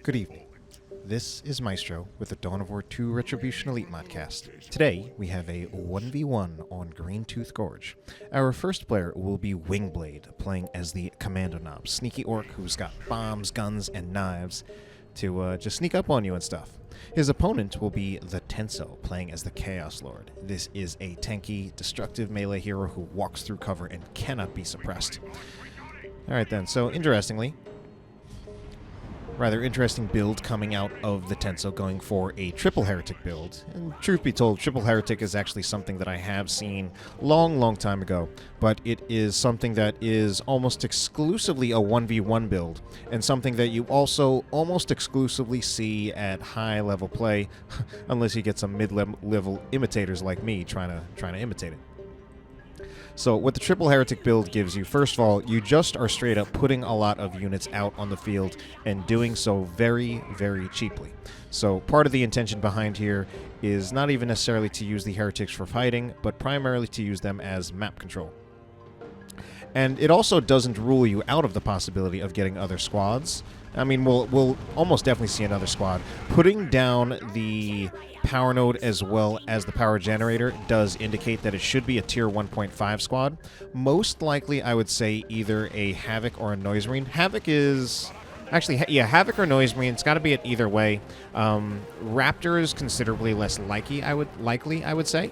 Good evening. This is Maestro with the Dawn of War 2 Retribution Elite modcast. Today, we have a 1v1 on Greentooth Gorge. Our first player will be Wingblade, playing as the Kommando Nob, sneaky orc who's got bombs, guns, and knives to just sneak up on you and stuff. His opponent will be the Tenso, playing as the Chaos Lord. This is a tanky, destructive melee hero who walks through cover and cannot be suppressed. Alright then, so interestingly, rather interesting build coming out of the Tenso, going for a triple heretic build. And truth be told, triple heretic is actually something that I have seen long time ago, but it is something that is almost exclusively a 1v1 build, and something that you also almost exclusively see at high level play, unless you get some mid-level imitators like me trying to imitate it. So what the triple heretic build gives you, first of all, you just are straight up putting a lot of units out on the field and doing so very cheaply. So part of the intention behind here is not even necessarily to use the heretics for fighting, but primarily to use them as map control. And it also doesn't rule you out of the possibility of getting other squads. I mean, we'll almost definitely see another squad. Putting down the power node as well as the power generator does indicate that it should be a tier 1.5 squad. Most likely, I would say either a Havoc or a Noise Marine. Havoc is... Actually, yeah, Havoc or Noise Marine. It's got to be it either way. Raptor is considerably less likely, I would say.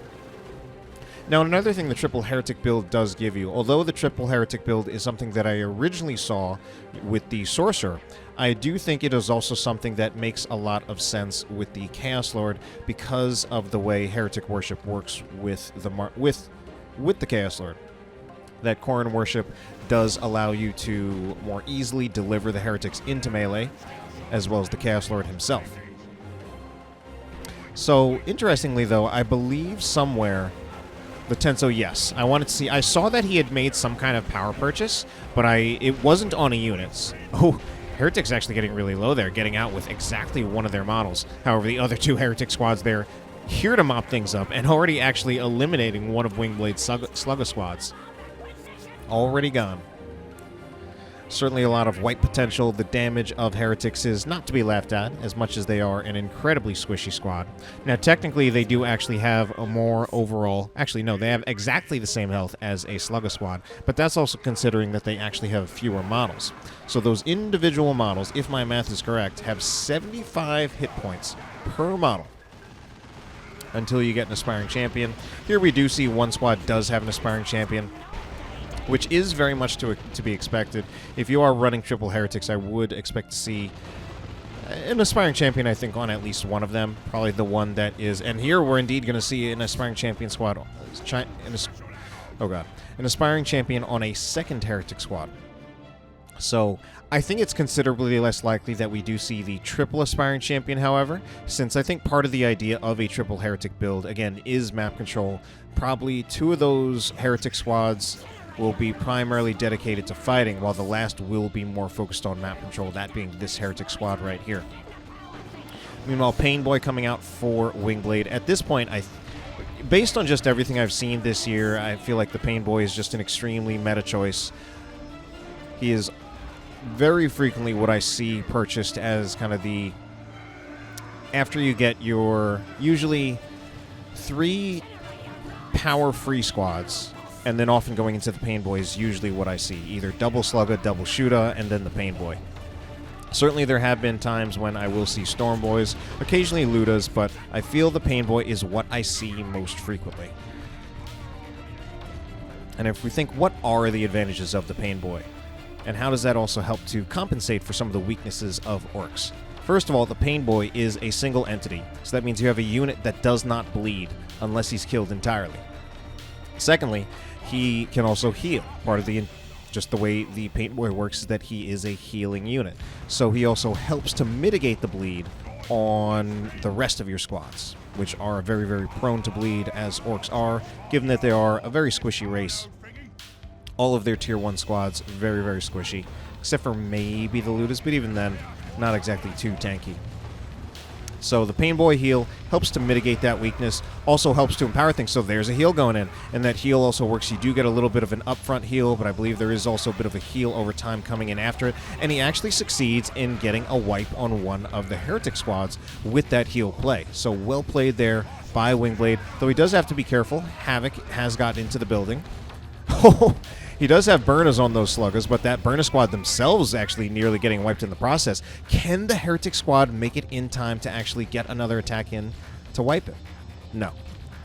Now, another thing the triple heretic build does give you, although the triple heretic build is something that I originally saw with the sorcerer, I do think it is also something that makes a lot of sense with the Chaos Lord because of the way heretic worship works with the Chaos Lord. That Korin worship does allow you to more easily deliver the heretics into melee, as well as the Chaos Lord himself. So, interestingly though, I believe somewhere the Tenso, yes. I saw that he had made some kind of power purchase, but it wasn't on a unit. Oh, Heretic's actually getting really low there, getting out with exactly one of their models. However, the other two Heretic squads there here to mop things up and already actually eliminating one of Wingblade's Slugger squads. Already gone. Certainly a lot of white potential. The damage of Heretics is not to be laughed at, as much as they are an incredibly squishy squad. Now, technically, they do actually have a more overall... Actually, no, they have exactly the same health as a Slugger squad, but that's also considering that they actually have fewer models. So those individual models, if my math is correct, have 75 hit points per model until you get an Aspiring Champion. Here we do see one squad does have an Aspiring Champion, which is very much to be expected. If you are running triple heretics, I would expect to see an Aspiring Champion, I think, on at least one of them. Probably the one that is... And here we're indeed going to see an Aspiring Champion squad... An Aspiring Champion on a second heretic squad. So, I think it's considerably less likely that we do see the triple Aspiring Champion, however, since I think part of the idea of a triple heretic build, again, is map control. Probably two of those heretic squads will be primarily dedicated to fighting, while the last will be more focused on map control, that being this heretic squad right here. Meanwhile, Painboy coming out for Wingblade. At this point, based on just everything I've seen this year, I feel like the Painboy is just an extremely meta choice. He is very frequently what I see purchased as kind of the... After you get your usually 3 power-free squads, and then often going into the Painboy is usually what I see. Either double Slugger, double Shooter, and then the Painboy. Certainly there have been times when I will see Stormboys, occasionally Ludas, but I feel the Painboy is what I see most frequently. And if we think, what are the advantages of the Painboy? And how does that also help to compensate for some of the weaknesses of orcs? First of all, the Painboy is a single entity, so that means you have a unit that does not bleed unless he's killed entirely. Secondly, he can also heal. Part of just the way the Painboy works is that he is a healing unit. So he also helps to mitigate the bleed on the rest of your squads, which are very prone to bleed, as orcs are, given that they are a very squishy race. All of their tier 1 squads, very squishy, except for maybe the Ludas, but even then, not exactly too tanky. So the Pain Boy heal helps to mitigate that weakness, also helps to empower things. So there's a heal going in, and that heal also works. You do get a little bit of an upfront heal, but I believe there is also a bit of a heal over time coming in after it, and he actually succeeds in getting a wipe on one of the Heretic squads with that heal play. So well played there by Wingblade, though he does have to be careful. Havoc has gotten into the building. Oh, he does have Burners on those sluggers, but that Burner squad themselves actually nearly getting wiped in the process. Can the Heretic squad make it in time to actually get another attack in to wipe it? No.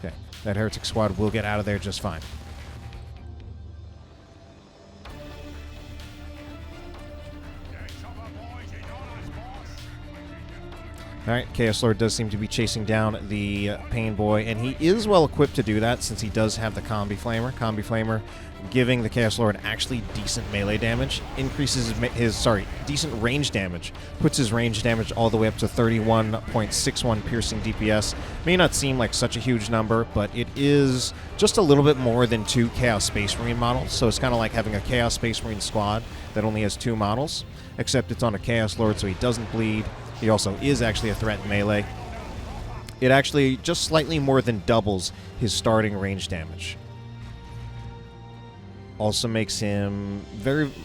Okay, that Heretic squad will get out of there just fine. Alright, Chaos Lord does seem to be chasing down the Pain Boy, and he is well equipped to do that since he does have the Combi Flamer. Combi Flamer giving the Chaos Lord actually decent melee damage, increases his decent range damage, puts his range damage all the way up to 31.61 piercing DPS. May not seem like such a huge number, but it is just a little bit more than 2 Chaos Space Marine models, so it's kind of like having a Chaos Space Marine squad that only has 2 models, except it's on a Chaos Lord, so he doesn't bleed. He also is actually a threat in melee. It actually just slightly more than doubles his starting range damage. Also makes him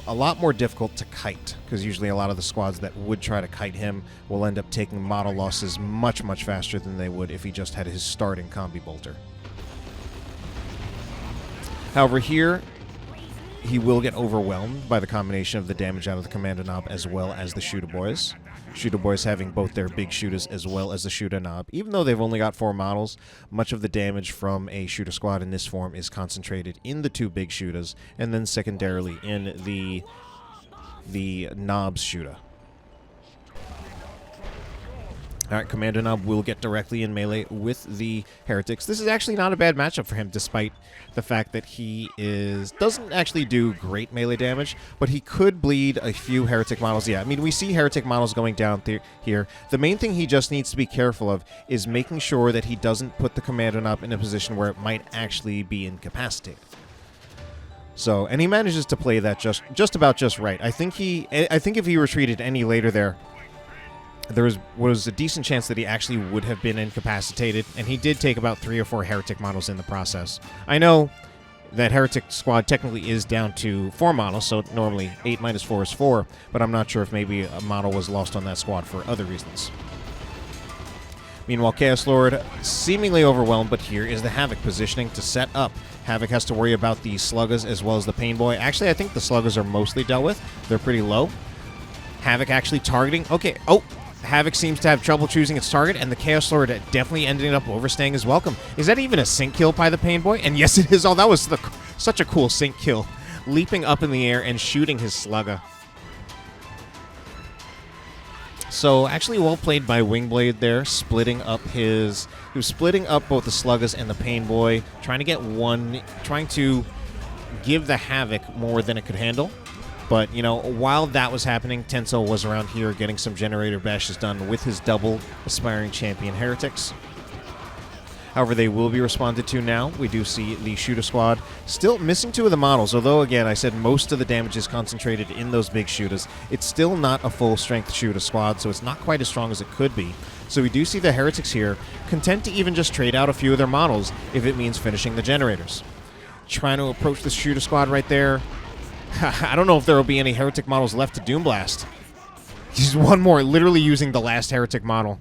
a lot more difficult to kite, because usually a lot of the squads that would try to kite him will end up taking model losses much, much faster than they would if he just had his starting combi bolter. However, here he will get overwhelmed by the combination of the damage out of the Kommando Nob as well as the Shooter Boys. Shooter Boys having both their big shooters as well as the Shooter Nob. Even though they've only got 4 models, much of the damage from a shooter squad in this form is concentrated in the 2 big shooters, and then secondarily in the Nob's shooter. Alright, Kommando Nob will get directly in melee with the Heretics. This is actually not a bad matchup for him, despite the fact that he doesn't actually do great melee damage, but he could bleed a few Heretic models. Yeah, I mean, we see Heretic models going down here. The main thing he just needs to be careful of is making sure that he doesn't put the Kommando Nob in a position where it might actually be incapacitated. So, and he manages to play that just about right. I think if he retreated any later there was a decent chance that he actually would have been incapacitated, and he did take about 3 or 4 Heretic models in the process. I know that Heretic squad technically is down to 4 models, so normally 8 minus 4 is 4, but I'm not sure if maybe a model was lost on that squad for other reasons. Meanwhile, Chaos Lord seemingly overwhelmed, but here is the Havoc positioning to set up. Havoc has to worry about the Sluggers as well as the Pain Boy. Actually, I think the Sluggers are mostly dealt with. They're pretty low. Havoc actually targeting. Okay, oh! Havoc seems to have trouble choosing its target, and the Chaos Lord definitely ended up overstaying his welcome. Is that even a sync kill by the Pain Boy? And yes, it is. Oh, that was such a cool sync kill. Leaping up in the air and shooting his slugger. So, actually well played by Wingblade there, splitting up he was splitting up both the Sluggers and the Pain Boy, trying to give the Havoc more than it could handle. But, you know, while that was happening, Tenso was around here getting some generator bashes done with his double Aspiring Champion Heretics. However, they will be responded to now. We do see the Shooter Squad still missing 2 of the models, although, again, I said most of the damage is concentrated in those big shooters. It's still not a full-strength Shooter Squad, so it's not quite as strong as it could be. So we do see the Heretics here content to even just trade out a few of their models if it means finishing the generators. Trying to approach the Shooter Squad right there. I don't know if there will be any Heretic models left to Doom Blast. Just one more, literally using the last Heretic model.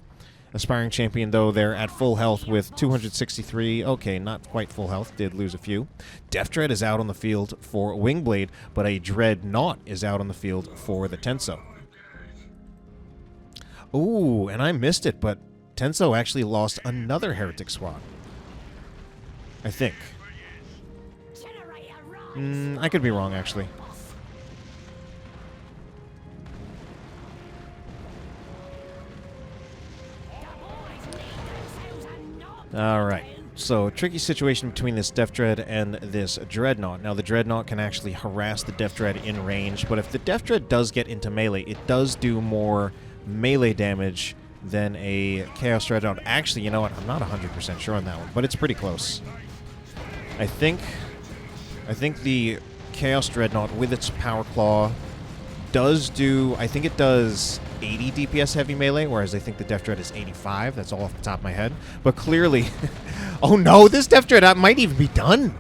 Aspiring Champion, though, they're at full health with 263. Okay, not quite full health. Did lose a few. Death Dread is out on the field for Wingblade, but a Dreadnought is out on the field for the Tenso. Ooh, and I missed it, but Tenso actually lost another Heretic squad. I think. I could be wrong, actually. Alright, so tricky situation between this Death Dread and this Dreadnought. Now, the Dreadnought can actually harass the Death Dread in range, but if the Death Dread does get into melee, it does do more melee damage than a Chaos Dreadnought. Actually, you know what? I'm not 100% sure on that one, but it's pretty close. I think the Chaos Dreadnought with its Power Claw does do... I think it does 80 DPS heavy melee, whereas I think the Death Dread is 85. That's all off the top of my head. But clearly... oh no, this Death Dread might even be done.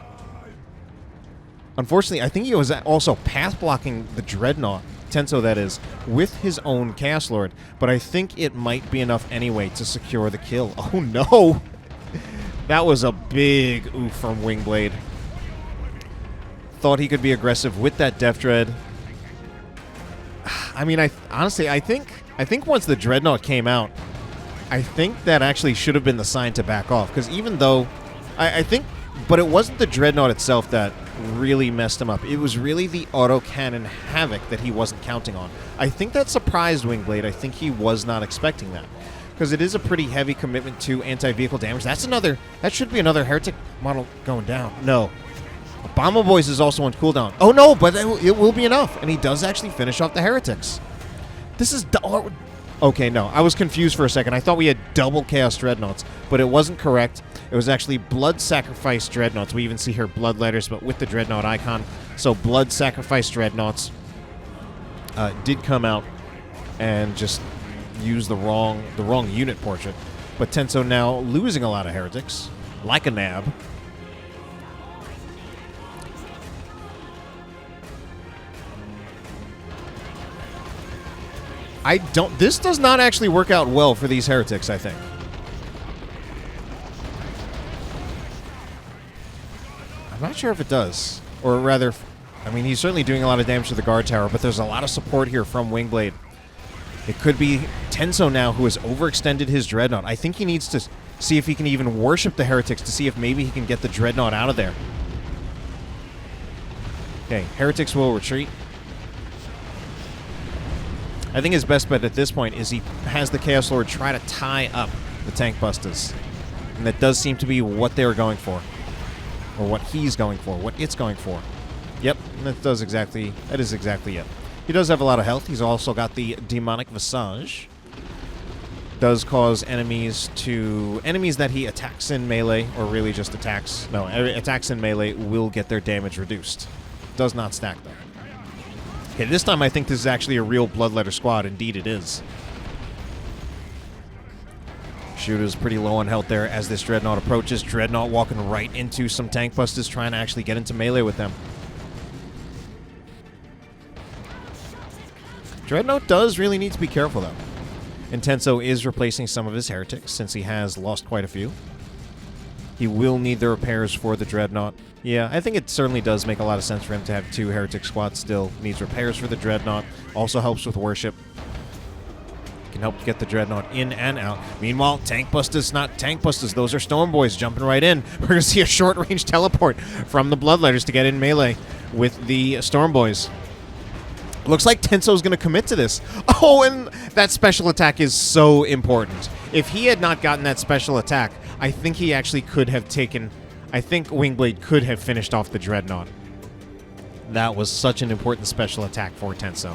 Unfortunately, I think he was also path blocking the Dreadnought, Tenso that is, with his own Chaos Lord. But I think it might be enough anyway to secure the kill. Oh no! That was a big oof from Wingblade. Thought he could be aggressive with that Death Dread. I mean, honestly, I think once the Dreadnought came out, I think that actually should have been the sign to back off. Because even though, I think, but it wasn't the Dreadnought itself that really messed him up. It was really the autocannon havoc that he wasn't counting on. I think that surprised Wingblade. I think he was not expecting that. Because it is a pretty heavy commitment to anti-vehicle damage. That should be another Heretic model going down. No. Bomber Boys is also on cooldown. Oh no, but it will be enough. And he does actually finish off the Heretics. This is... okay, no. I was confused for a second. I thought we had double Chaos Dreadnoughts, but it wasn't correct. It was actually Blood Sacrifice Dreadnoughts. We even see here blood letters, but with the Dreadnought icon. So Blood Sacrifice Dreadnoughts did come out and just use the wrong unit portrait. But Tenso now losing a lot of Heretics, like a nab. This does not actually work out well for these Heretics, I think. I'm not sure if it does. Or rather, I mean, he's certainly doing a lot of damage to the guard tower, but there's a lot of support here from Wingblade. It could be Tenso now who has overextended his Dreadnought. I think he needs to see if he can even worship the Heretics to see if maybe he can get the Dreadnought out of there. Okay, Heretics will retreat. I think his best bet at this point is he has the Chaos Lord try to tie up the Tank Busters. And that does seem to be what they were going for. Or what he's going for, what it's going for. Yep, that is exactly it. He does have a lot of health. He's also got the Demonic Visage. Does cause enemies that he attacks in melee, or really just attacks in melee, will get their damage reduced. Does not stack though. Okay, this time I think this is actually a real Bloodletter squad. Indeed it is. Shooter's pretty low on health there as this Dreadnought approaches. Dreadnought walking right into some Tank Busters, trying to actually get into melee with them. Dreadnought does really need to be careful, though. And Tenso is replacing some of his Heretics, since he has lost quite a few. He will need the repairs for the Dreadnought. Yeah, I think it certainly does make a lot of sense for him to have two Heretic squads still. Needs repairs for the Dreadnought. Also helps with worship. Can help get the Dreadnought in and out. Meanwhile, Tank Busters, not Tank Busters, those are Storm Boys jumping right in. We're going to see a short-range teleport from the Bloodletters to get in melee with the Storm Boys. Looks like Tenso's going to commit to this. Oh, and that special attack is so important. If he had not gotten that special attack, I think he actually could have taken... I think Wingblade could have finished off the Dreadnought. That was such an important special attack for Tenso.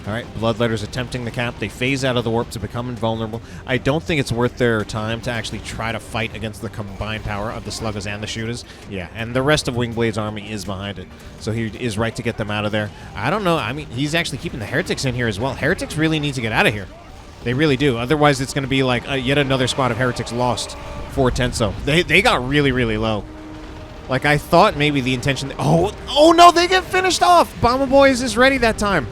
Alright, Bloodletters attempting the cap. They phase out of the warp to become invulnerable. I don't think it's worth their time to actually try to fight against the combined power of the Sluggers and the Shooters. Yeah, and the rest of Wingblade's army is behind it. So he is right to get them out of there. I don't know. I mean, he's actually keeping the Heretics in here as well. Heretics really need to get out of here. They really do. Otherwise, it's going to be like yet another squad of Heretics lost for Tenso. They got really, really low. Like, I thought maybe the intention... Oh no, they get finished off! Bomber Boys is ready that time.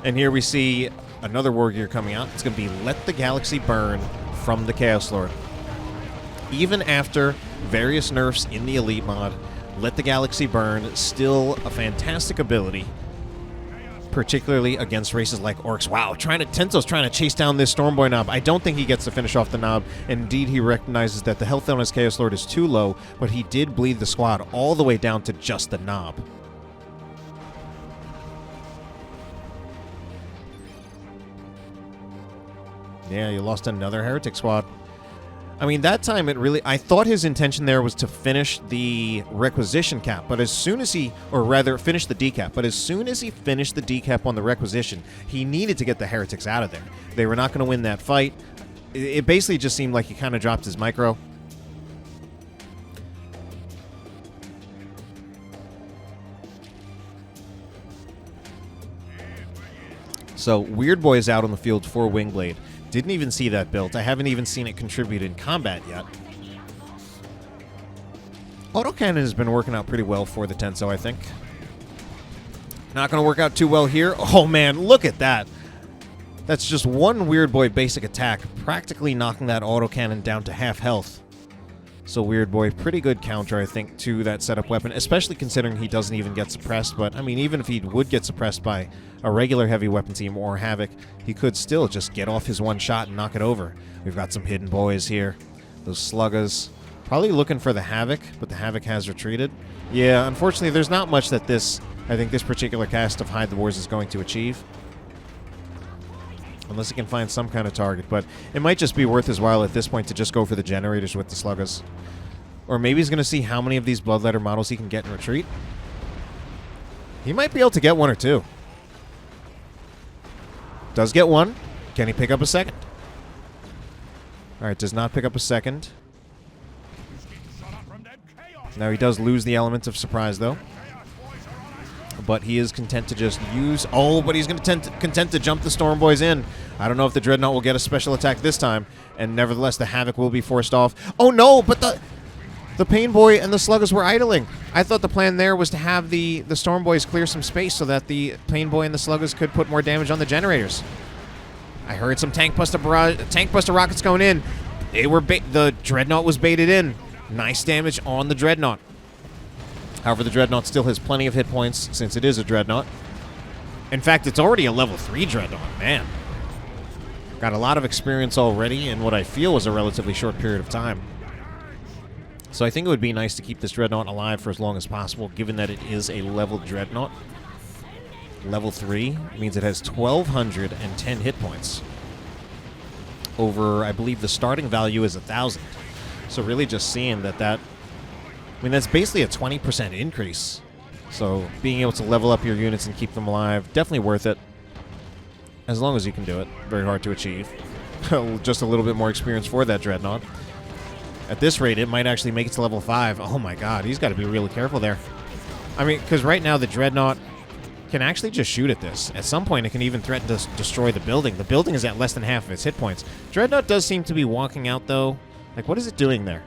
And here we see another war gear coming out. It's going to be Let the Galaxy Burn from the Chaos Lord. Even after various nerfs in the Elite mod, Let the Galaxy Burn, still a fantastic ability. Particularly against races like Orcs. Wow, Tenso's trying to chase down this Stormboy Nob. I don't think he gets to finish off the Nob. Indeed, he recognizes that the health on his Chaos Lord is too low, but he did bleed the squad all the way down to just the Nob. Yeah, you lost another Heretic squad. I mean, that time it really... I thought his intention there was to finish the Requisition cap, but as soon as he... Or rather, finish the decap. But as soon as he finished the decap on the Requisition, he needed to get the Heretics out of there. They were not going to win that fight. It basically just seemed like he kind of dropped his micro. So Weird Boy is out on the field for Wingblade. Didn't even see that build. I haven't even seen it contribute in combat yet. Autocannon has been working out pretty well for the Tenso, I think. Not going to work out too well here. Oh, man, look at that. That's just one Weird Boy basic attack, practically knocking that autocannon down to half health. So Weird Boy, pretty good counter, I think, to that setup weapon, especially considering he doesn't even get suppressed. But, I mean, even if he would get suppressed by a regular heavy weapon team or Havoc, he could still just get off his one shot and knock it over. We've got some hidden boys here. Those sluggers. Probably looking for the Havoc, but the Havoc has retreated. Yeah, unfortunately, there's not much that I think this particular cast of Hide the Wars is going to achieve. Unless he can find some kind of target, but it might just be worth his while at this point to just go for the generators with the sluggers. Or maybe he's going to see how many of these Bloodletter models he can get in retreat. He might be able to get one or two. Does get one. Can he pick up a second? Alright, does not pick up a second. Now he does lose the element of surprise, though. But he is content to just use... Oh, but he's going to content to jump the Storm Boys in. I don't know if the Dreadnought will get a special attack this time. And nevertheless, the Havoc will be forced off. Oh, no, but the Pain Boy and the Sluggers were idling. I thought the plan there was to have the Storm Boys clear some space so that the Pain Boy and the Sluggers could put more damage on the generators. I heard some Tank Buster rockets going in. The Dreadnought was baited in. Nice damage on the Dreadnought. However, the Dreadnought still has plenty of hit points since it is a Dreadnought. In fact, it's already a level 3 Dreadnought. Man. Got a lot of experience already in what I feel was a relatively short period of time. So I think it would be nice to keep this Dreadnought alive for as long as possible, given that it is a level Dreadnought. Level 3 means it has 1,210 hit points. Over, I believe the starting value is 1,000. So really just seeing that I mean, that's basically a 20% increase. So being able to level up your units and keep them alive, definitely worth it. As long as you can do it. Very hard to achieve. Just a little bit more experience for that Dreadnought. At this rate, it might actually make it to level 5. Oh my god, he's got to be really careful there. I mean, because right now the Dreadnought can actually just shoot at this. At some point, it can even threaten to destroy the building. The building is at less than half of its hit points. Dreadnought does seem to be walking out, though. Like, what is it doing there?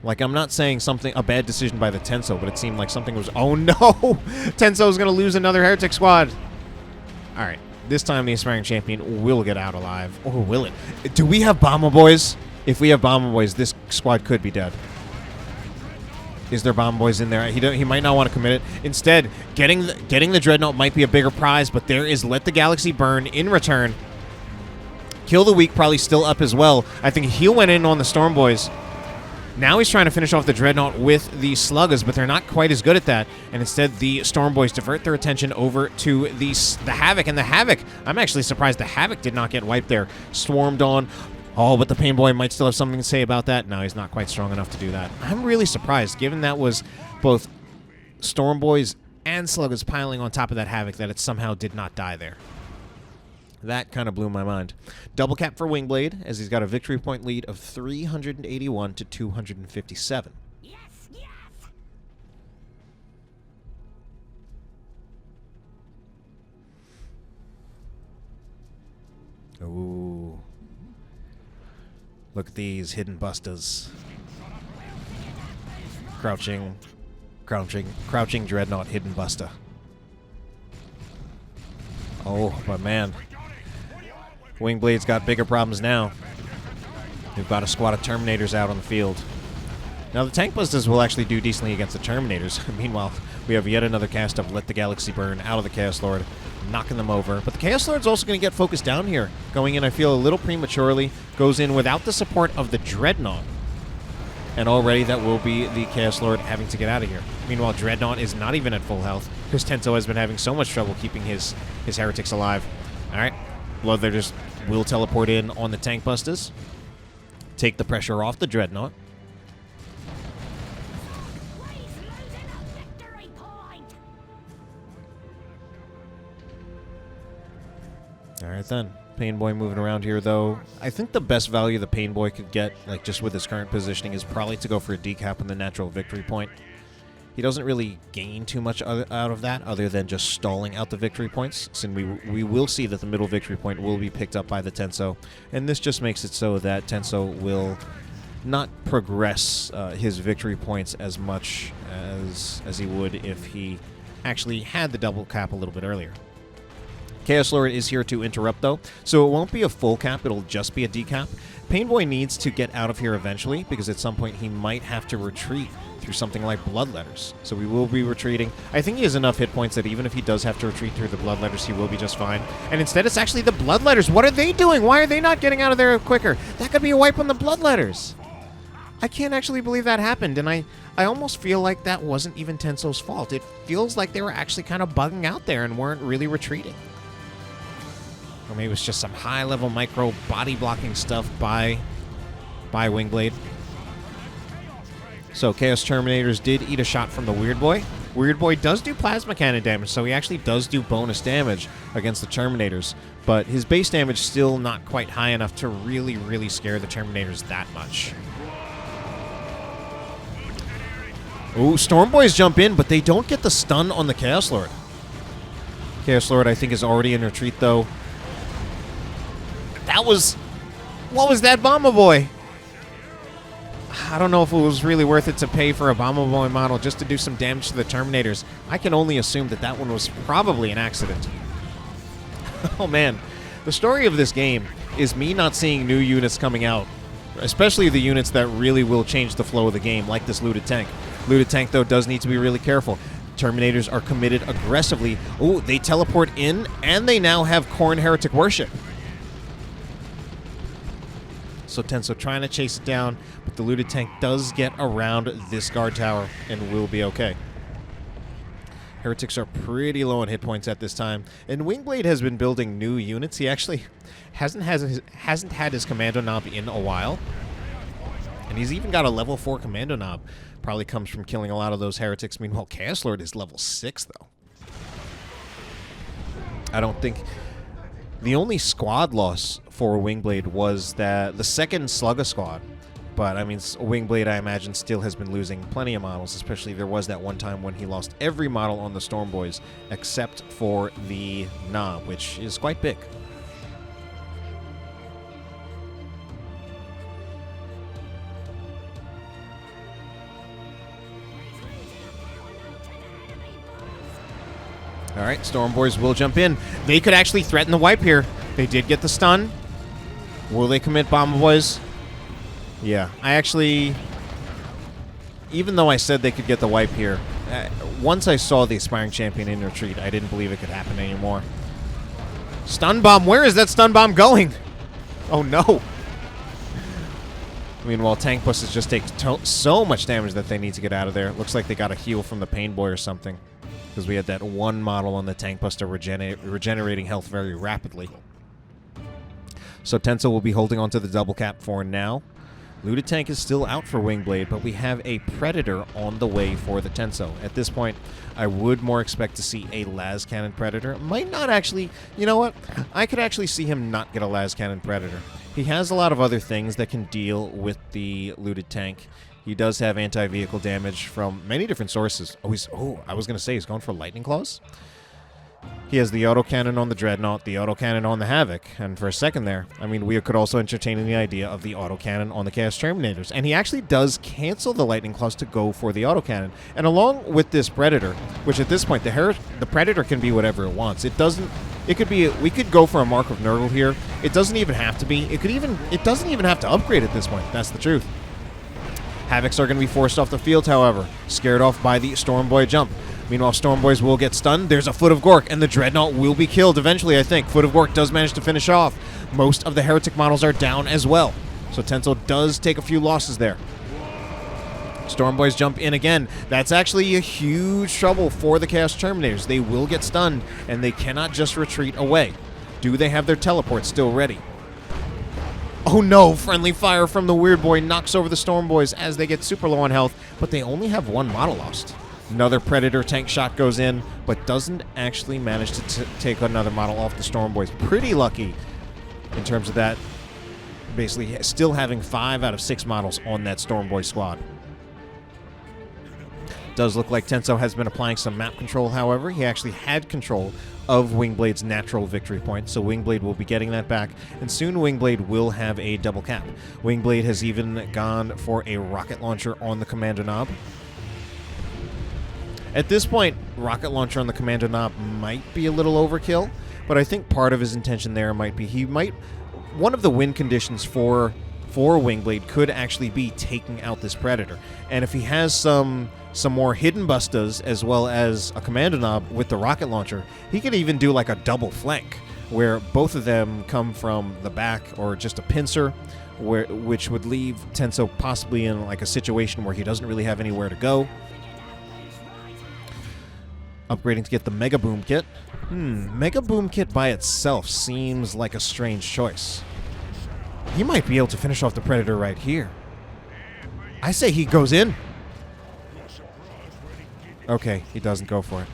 Like, I'm not saying a bad decision by the Tenso, but it seemed like something was... Oh, no! Tenso's going to lose another Heretic squad. All right. This time, the Aspiring Champion will get out alive. Or will it? Do we have Bomber Boys? If we have Bomber Boys, this squad could be dead. Is there Bomber Boys in there? He might not want to commit it. Instead, getting the Dreadnought might be a bigger prize, but there is Let the Galaxy Burn in return. Kill the Weak probably still up as well. I think he went in on the Storm Boys. Now he's trying to finish off the Dreadnought with the Sluggers, but they're not quite as good at that. And instead, the Storm Boys divert their attention over to the Havoc. And the Havoc, I'm actually surprised the Havoc did not get wiped there. Swarmed on. Oh, but the Pain Boy might still have something to say about that. No, he's not quite strong enough to do that. I'm really surprised, given that was both Storm Boys and Sluggers piling on top of that Havoc, that it somehow did not die there. That kind of blew my mind. Double cap for Wingblade, as he's got a victory point lead of 381 to 257. Yes, yes. Ooh. Look at these hidden busters. Crouching Dreadnought hidden buster. Oh, but man. Wingblade's got bigger problems now. They've got a squad of Terminators out on the field. Now, the Tank Busters will actually do decently against the Terminators. Meanwhile, we have yet another cast of Let the Galaxy Burn out of the Chaos Lord, knocking them over. But the Chaos Lord's also going to get focused down here. Going in, I feel, a little prematurely. Goes in without the support of the Dreadnought. And already that will be the Chaos Lord having to get out of here. Meanwhile, Dreadnought is not even at full health, because Tenso has been having so much trouble keeping his Heretics alive. Alright, Bloodletters will teleport in on the Tank Busters. Take the pressure off the Dreadnought. Alright then. Pain Boy moving around here, though. I think the best value the Pain Boy could get, like just with his current positioning, is probably to go for a decap on the natural victory point. he doesn't really gain too much out of that other than just stalling out the victory points. So we will see that the middle victory point will be picked up by the Tenso, and this just makes it so that Tenso will not progress his victory points as much as he would if he actually had the double cap a little bit earlier. Chaos Lord is here to interrupt, though, so it won't be a full cap, it'll just be a decap. Painboy needs to get out of here eventually, because at some point he might have to retreat through something like Bloodletters. So we will be retreating. I think he has enough hit points that even if he does have to retreat through the Bloodletters, he will be just fine. And instead, it's actually the Bloodletters. What are they doing? Why are they not getting out of there quicker? That could be a wipe on the Bloodletters. I can't actually believe that happened, and I almost feel like that wasn't even Tenso's fault. It feels like they were actually kind of bugging out there and weren't really retreating. Or maybe it was just some high-level micro body-blocking stuff by Wingblade. So Chaos Terminators did eat a shot from the Weird Boy. Weird Boy does do plasma cannon damage, so he actually does do bonus damage against the Terminators. But his base damage still not quite high enough to really, really scare the Terminators that much. Ooh, Storm Boys jump in, but they don't get the stun on the Chaos Lord. Chaos Lord, I think, is already in retreat, though. That was... What was that Bomber Boy? I don't know if it was really worth it to pay for a Bomber Boy model just to do some damage to the Terminators. I can only assume that that one was probably an accident. Oh, man. The story of this game is me not seeing new units coming out, especially the units that really will change the flow of the game, like this Looted Tank. Looted Tank, though, does need to be really careful. Terminators are committed aggressively. Ooh, they teleport in, and they now have Khorne Heretic Worship. So Tenso trying to chase it down, but the Looted Tank does get around this guard tower and will be okay. Heretics are pretty low on hit points at this time, and Wingblade has been building new units. He actually hasn't had his Kommando Nob in a while, and he's even got a level 4 Kommando Nob. Probably comes from killing a lot of those heretics. Meanwhile, Chaos Lord is level 6, though. I don't think... The only squad loss for Wingblade was that the second Slugga squad. But, I mean, Wingblade, I imagine, still has been losing plenty of models, especially there was that one time when he lost every model on the Storm Boys except for the Nob, which is quite big. All right, Storm Boys will jump in. They could actually threaten the wipe here. They did get the stun. Will they commit Bomber Boys? Yeah, I actually... Even though I said they could get the wipe here, once I saw the Aspiring Champion in retreat, I didn't believe it could happen anymore. Stun Bomb! Where is that Stun Bomb going? Oh, no. Meanwhile, Tank Busses just take so much damage that they need to get out of there. Looks like they got a heal from the Pain Boy or something, because we had that one model on the Tank Buster regenerating health very rapidly. So Tenso will be holding onto the double cap for now. Looted Tank is still out for Wingblade, but we have a Predator on the way for the Tenso. At this point, I would more expect to see a Las Cannon Predator. Might not actually... You know what? I could actually see him not get a Las Cannon Predator. He has a lot of other things that can deal with the Looted Tank. He does have anti-vehicle damage from many different sources. Oh, I was going to say he's going for Lightning Claws. He has the autocannon on the Dreadnought, the autocannon on the Havoc, and for a second there, I mean, we could also entertain the idea of the autocannon on the Chaos Terminators. And he actually does cancel the Lightning Claws to go for the autocannon. And along with this Predator, which at this point, the Predator can be whatever it wants. It doesn't... It could be... We could go for a Mark of Nurgle here. It doesn't even have to be. It doesn't even have to upgrade at this point. That's the truth. Havocs are going to be forced off the field, however, scared off by the Storm Boy jump. Meanwhile, Storm Boys will get stunned. There's a Foot of Gork, and the Dreadnought will be killed eventually, I think. Foot of Gork does manage to finish off. Most of the Heretic models are down as well. So Tenso does take a few losses there. Storm Boys jump in again. That's actually a huge trouble for the Chaos Terminators. They will get stunned, and they cannot just retreat away. Do they have their teleport still ready? Oh no, friendly fire from the Weird Boy knocks over the Storm Boys as they get super low on health, but they only have one model lost. Another Predator tank shot goes in, but doesn't actually manage to take another model off the Storm Boys. Pretty lucky in terms of that, basically still having 5 out of 6 models on that Storm Boy squad. Does look like Tenso has been applying some map control, however. He actually had control of Wingblade's natural victory point, so Wingblade will be getting that back, and soon Wingblade will have a double cap. Wingblade has even gone for a rocket launcher on the Kommando Nob. At this point, rocket launcher on the Kommando Nob might be a little overkill, but I think part of his intention there might be one of the win conditions for Wingblade could actually be taking out this Predator. And if he has some more hidden bustas as well as a Kommando Nob with the rocket launcher, he could even do like a double flank where both of them come from the back, or just a pincer, which would leave Tenso possibly in like a situation where he doesn't really have anywhere to go. Upgrading to get the Mega Boom Kit. Mega Boom Kit by itself seems like a strange choice. He might be able to finish off the Predator right here. I say he goes in. Okay, he doesn't go for it.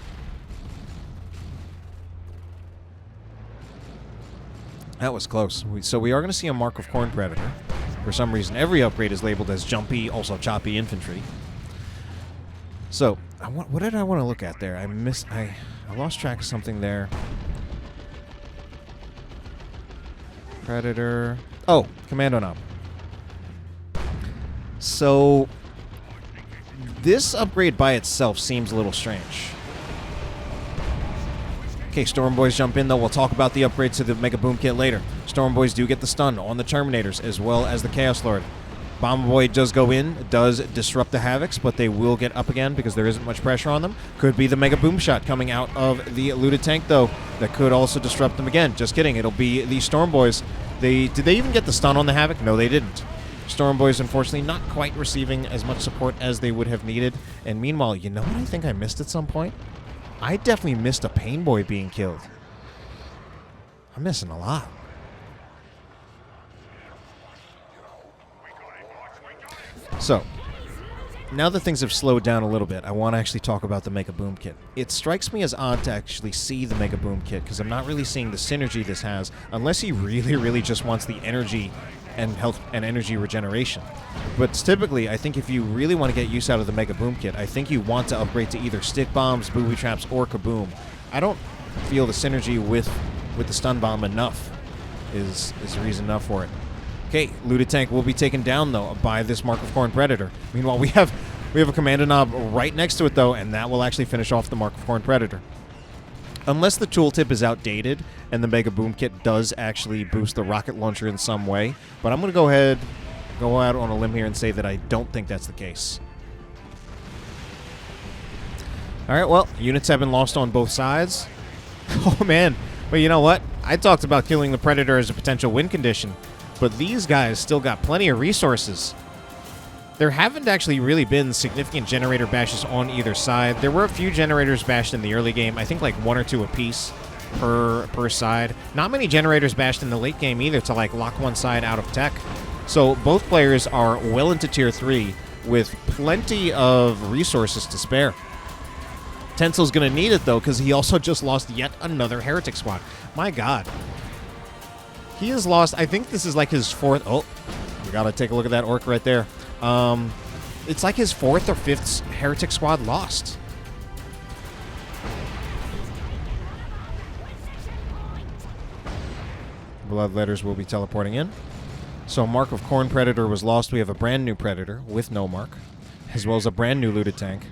That was close. So we are going to see a Mark of Khorne Predator. For some reason, every upgrade is labeled as jumpy, also choppy infantry. So, what did I want to look at there? I lost track of something there. Predator. Oh, Kommando Nob. So, this upgrade by itself seems a little strange. Okay, Storm Boys jump in, though. We'll talk about the upgrade to the Mega Boom Kit later. Storm Boys do get the stun on the Terminators, as well as the Chaos Lord. Bomb Boy does go in, does disrupt the Havocs, but they will get up again because there isn't much pressure on them. Could be the Mega Boom Shot coming out of the looted tank, though. That could also disrupt them again. Just kidding. It'll be the Storm Boys. Did they even get the stun on the Havoc? No, they didn't. Storm Boys, unfortunately, not quite receiving as much support as they would have needed. And meanwhile, you know what I think I missed at some point? I definitely missed a Pain Boy being killed. I'm missing a lot. So, now that things have slowed down a little bit, I want to actually talk about the Mega Boom Kit. It strikes me as odd to actually see the Mega Boom Kit, because I'm not really seeing the synergy this has, unless he really, really just wants the energy and health and energy regeneration. But typically, I think if you really want to get use out of the Mega Boom Kit, I think you want to upgrade to either stick bombs, booby traps, or kaboom. I don't feel the synergy with the stun bomb enough is reason enough for it. Okay, looted tank will be taken down, though, by this Mark of Khorne Predator. Meanwhile, we have a Kommando Nob right next to it, though, and that will actually finish off the Mark of Khorne Predator. Unless the tooltip is outdated and the Mega Boom Kit does actually boost the rocket launcher in some way, but I'm going to go out on a limb here and say that I don't think that's the case. All right, well, units have been lost on both sides. Oh, man. But you know what? I talked about killing the Predator as a potential win condition. But these guys still got plenty of resources. There haven't actually really been significant generator bashes on either side. There were a few generators bashed in the early game. I think like 1 or 2 apiece per side. Not many generators bashed in the late game either to like lock one side out of tech. So both players are well into tier 3 with plenty of resources to spare. Tenso's going to need it, though, because he also just lost yet another Heretic squad. My God. He has lost, I think this is like his 4th... Oh, we got to take a look at that orc right there. It's like his 4th or 5th Heretic squad lost. Bloodletters will be teleporting in. So Mark of Khorne Predator was lost. We have a brand new Predator with no mark, as well as a brand new looted tank.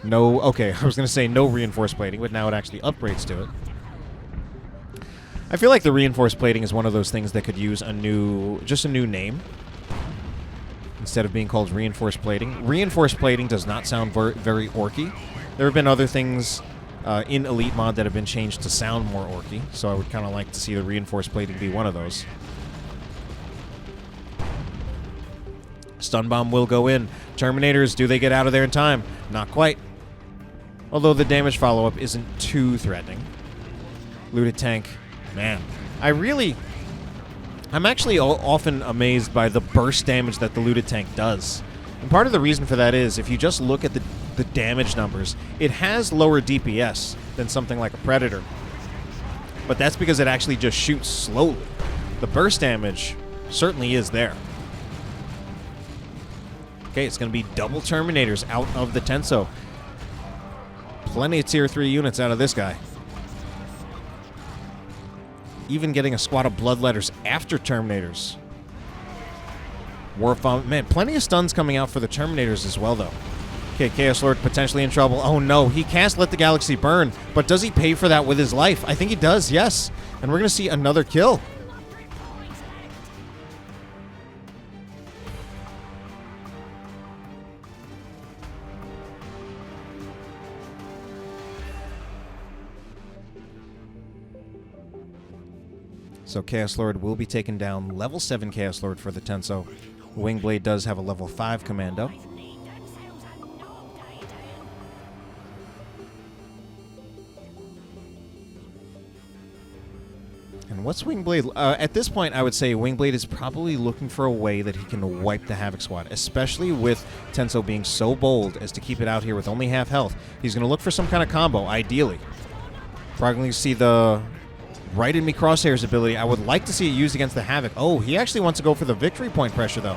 No, okay, I was going to say no reinforced plating, but now it actually upgrades to it. I feel like the reinforced plating is one of those things that could use just a new name instead of being called reinforced plating. Reinforced plating does not sound very orky. There have been other things in Elite Mod that have been changed to sound more orky, so I would kind of like to see the reinforced plating be one of those. Stun bomb will go in. Terminators, do they get out of there in time? Not quite. Although the damage follow-up isn't too threatening. Looted tank. Man, I'm actually often amazed by the burst damage that the looted tank does. And part of the reason for that is, if you just look at the damage numbers, it has lower DPS than something like a Predator. But that's because it actually just shoots slowly. The burst damage certainly is there. Okay, it's going to be double Terminators out of the Tenso. Plenty of tier 3 units out of this guy. Even getting a squad of Bloodletters after Terminators. Man, plenty of stuns coming out for the Terminators as well, though. Okay, Chaos Lord potentially in trouble. Oh no, he can't let the galaxy burn, but does he pay for that with his life? I think he does, yes. And we're going to see another kill. So Chaos Lord will be taken down. Level 7 Chaos Lord for the Tenso. Wingblade does have a level 5 Commando. And what's Wingblade? At this point, I would say Wingblade is probably looking for a way that he can wipe the Havoc Squad, especially with Tenso being so bold as to keep it out here with only half health. He's going to look for some kind of combo, ideally. Probably going to see the right in me crosshairs ability. I would like to see it used against the Havoc. Oh, he actually wants to go for the victory point pressure, though.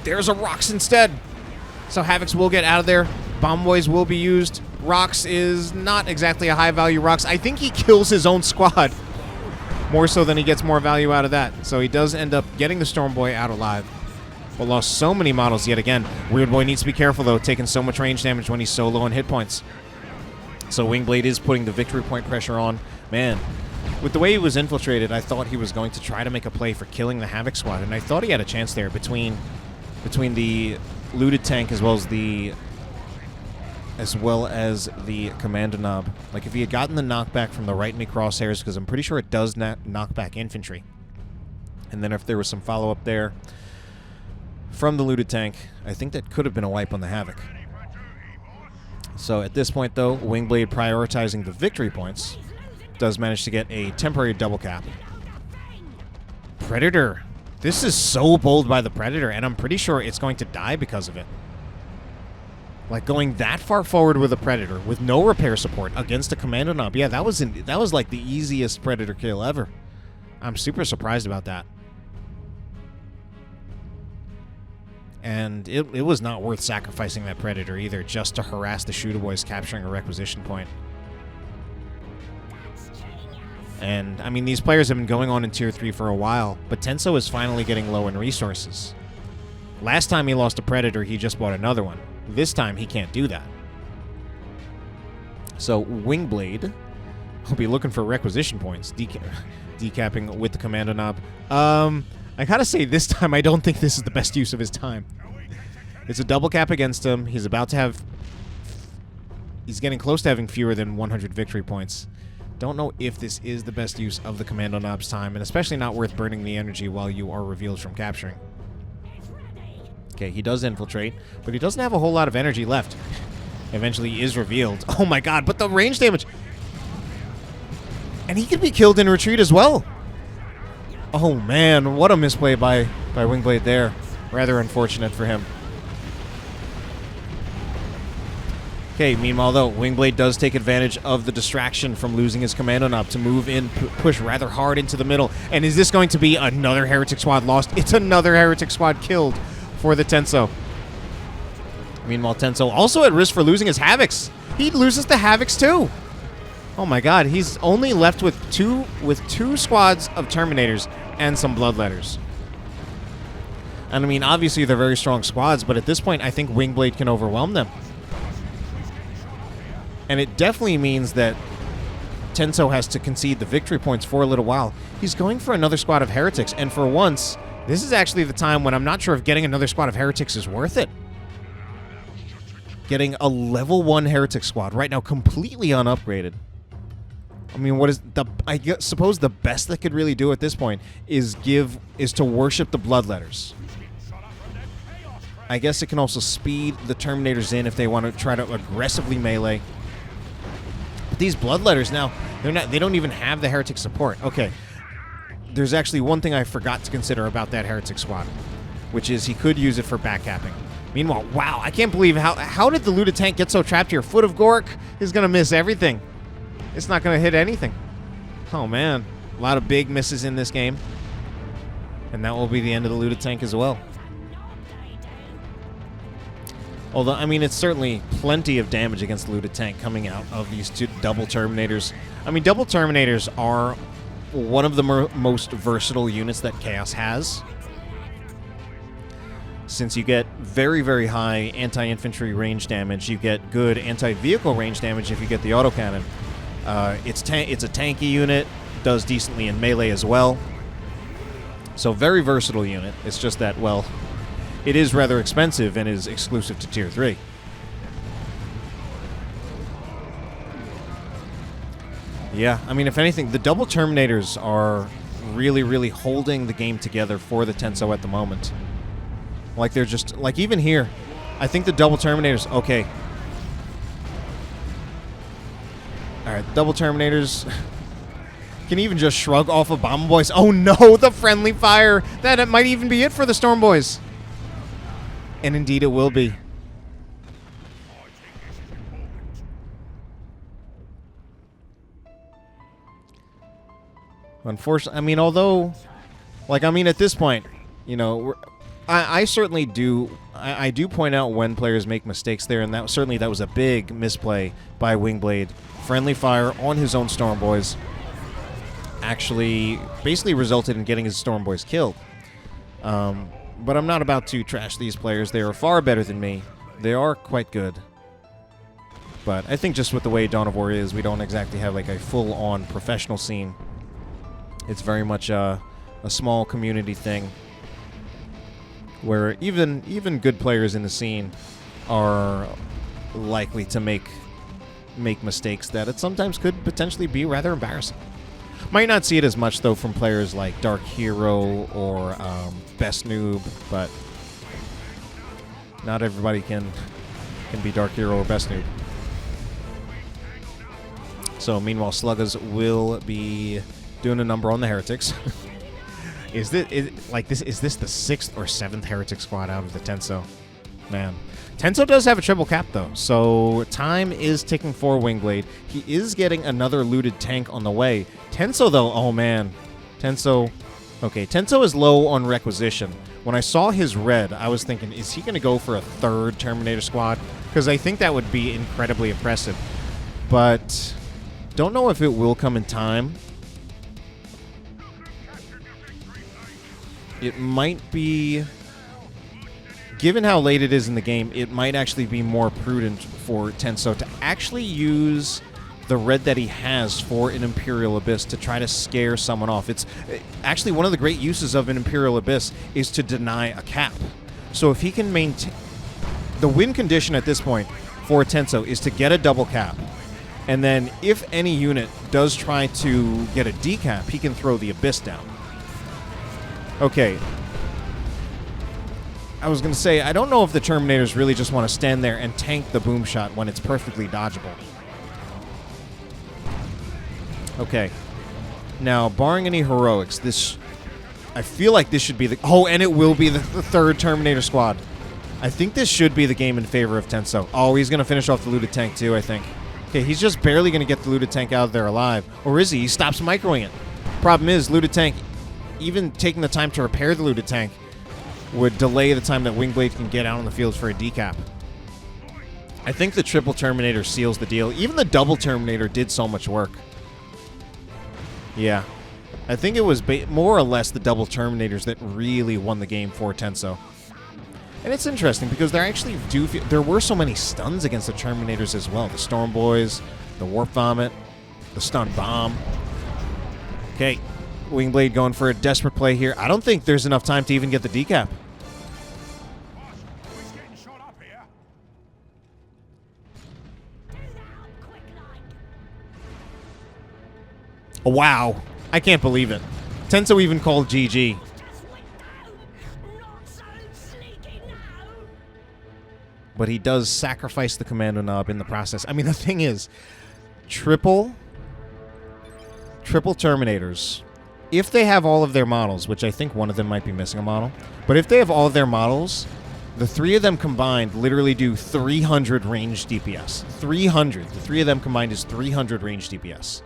There's a Rocks instead. So Havocs will get out of there. Bomb Boys will be used. Rocks is not exactly a high-value Rocks. I think he kills his own squad. More so than he gets more value out of that. So he does end up getting the Storm Boy out alive. But lost so many models yet again. Weird Boy needs to be careful, though, taking so much range damage when he's so low on hit points. So Wingblade is putting the victory point pressure on. Man, with the way he was infiltrated, I thought he was going to try to make a play for killing the Havoc Squad. And I thought he had a chance there between the looted tank as well as the Kommando Nob. Like, if he had gotten the knockback from the right in me crosshairs, because I'm pretty sure it does knock back infantry. And then if there was some follow-up there from the looted tank, I think that could have been a wipe on the Havoc. So at this point, though, Wingblade prioritizing the victory points does manage to get a temporary double cap. Predator. This is so bold by the Predator, and I'm pretty sure it's going to die because of it. Like, going that far forward with a Predator with no repair support against a Kommando Nob. Yeah, that was like the easiest Predator kill ever. I'm super surprised about that. And it was not worth sacrificing that Predator either, just to harass the Shooter Boys capturing a requisition point. And, I mean, these players have been going on in Tier 3 for a while, but Tenso is finally getting low in resources. Last time he lost a Predator, he just bought another one. This time, he can't do that. So, Wingblade will be looking for requisition points, decapping with the Kommando Nob. I gotta say, this time, I don't think this is the best use of his time. It's a double cap against him. He's about to have... He's getting close to having fewer than 100 victory points. Don't know if this is the best use of the Kommando Nob's time, and especially not worth burning the energy while you are revealed from capturing. Okay, he does infiltrate, but he doesn't have a whole lot of energy left. Eventually he is revealed. Oh my god, but the range damage! And he can be killed in retreat as well! Oh man, what a misplay by Wingblade there. Rather unfortunate for him. Okay, meanwhile though, Wingblade does take advantage of the distraction from losing his Kommando Nob to move in, push rather hard into the middle. And is this going to be another Heretic Squad lost? It's another Heretic Squad killed for the Tenso. Meanwhile, Tenso also at risk for losing his Havocs. He loses the Havocs too. Oh my god, he's only left with two squads of Terminators and some Bloodletters. And I mean, obviously they're very strong squads, but at this point I think Wingblade can overwhelm them. And it definitely means that Tenso has to concede the victory points for a little while. He's going for another squad of Heretics, and for once, this is actually the time when I'm not sure if getting another squad of Heretics is worth it. Getting a level 1 Heretic squad right now, completely unupgraded. I mean, I suppose the best they could really do at this point is to worship the Bloodletters. I guess it can also speed the Terminators in if they want to try to aggressively melee. But these Bloodletters now, they don't even have the Heretic support. Okay. There's actually one thing I forgot to consider about that Heretic squad, which is he could use it for backcapping. Meanwhile, wow, I can't believe how did the looted tank get so trapped here? Foot of Gorge is going to miss everything. It's not going to hit anything. Oh, man. A lot of big misses in this game. And that will be the end of the looted tank as well. Although, I mean, it's certainly plenty of damage against the looted tank coming out of these two double Terminators. I mean, double Terminators are one of the most versatile units that Chaos has, since you get very, very high anti-infantry range damage. You get good anti-vehicle range damage if you get the autocannon. It's a tanky unit, does decently in melee as well. So very versatile unit. It's just that, well, it is rather expensive and is exclusive to Tier 3. Yeah, I mean, if anything, the double Terminators are really, really holding the game together for the Tenso at the moment. Like, they're just... Like, even here, I think the double Terminators... Okay. Alright, double Terminators... can even just shrug off of Bomb Boys. Oh no, the friendly fire! That might even be it for the Storm Boys. And indeed it will be. Unfortunately, I mean, although... Like, I mean, at this point, you know... I certainly do... I do point out when players make mistakes there, and that certainly that was a big misplay by Wingblade. Friendly fire on his own Storm Boys actually basically resulted in getting his Storm Boys killed. But I'm not about to trash these players. They are far better than me. They are quite good. But I think just with the way Dawn of War is, we don't exactly have like a full-on professional scene. It's very much a small community thing, where even good players in the scene are likely to make mistakes that it sometimes could potentially be rather embarrassing. Might not see it as much, though, from players like Dark Hero or Best Noob, but not everybody can be Dark Hero or Best Noob. So, meanwhile, Sluggas will be doing a number on the Heretics. Is this the 6th or 7th Heretic squad out of the Tenso? Man. Tenso does have a triple cap, though, so time is ticking for Wingblade. He is getting another looted tank on the way. Tenso, though, oh man. Tenso... Okay, Tenso is low on requisition. When I saw his red, I was thinking, is he going to go for a 3rd Terminator squad? Because I think that would be incredibly impressive. But don't know if it will come in time. It might be... Given how late it is in the game, it might actually be more prudent for Tenso to actually use the red that he has for an Imperial Abyss to try to scare someone off. It's actually one of the great uses of an Imperial Abyss is to deny a cap. So if he can maintain... The win condition at this point for Tenso is to get a double cap. And then if any unit does try to get a decap, he can throw the Abyss down. Okay. I was going to say, I don't know if the Terminators really just want to stand there and tank the boom shot when it's perfectly dodgeable. Okay. Now, barring any heroics, this... I feel like this should be the... Oh, and it will be the 3rd Terminator squad. I think this should be the game in favor of Tenso. Oh, he's going to finish off the looted tank too, I think. Okay, he's just barely going to get the looted tank out of there alive. Or is he? He stops microing it. Problem is, looted tank, even taking the time to repair the looted tank, would delay the time that Wingblade can get out on the field for a decap. I think the triple Terminator seals the deal. Even the double Terminator did so much work. Yeah. I think it was more or less the double Terminators that really won the game for Tenso. And it's interesting because there actually there were so many stuns against the Terminators as well. The Storm Boys, the Warp Vomit, the Stun Bomb. Okay. Wingblade going for a desperate play here. I don't think there's enough time to even get the decap. Oh, wow. I can't believe it. Tenso even called GG. But he does sacrifice the Kommando Nob in the process. I mean, the thing is, triple Terminators, if they have all of their models, which I think one of them might be missing a model, but if they have all of their models, the 3 of them combined literally do 300 range DPS. 300. The 3 of them combined is 300 range DPS.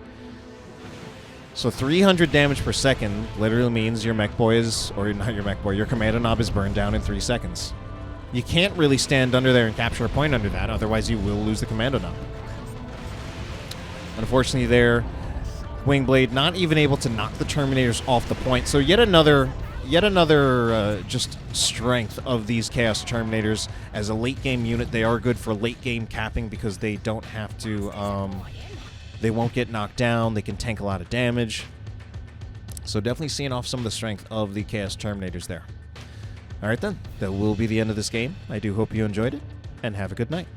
So 300 damage per second literally means your mech boy is, or not your mech boy, your Kommando Nob is burned down in 3 seconds. You can't really stand under there and capture a point under that, otherwise you will lose the Kommando Nob. Unfortunately there, Wingblade not even able to knock the Terminators off the point. So yet another just strength of these Chaos Terminators. As a late game unit, they are good for late game capping because they don't have to, they won't get knocked down, they can tank a lot of damage. So definitely seeing off some of the strength of the Chaos Terminators there. Alright then, that will be the end of this game. I do hope you enjoyed it, and have a good night.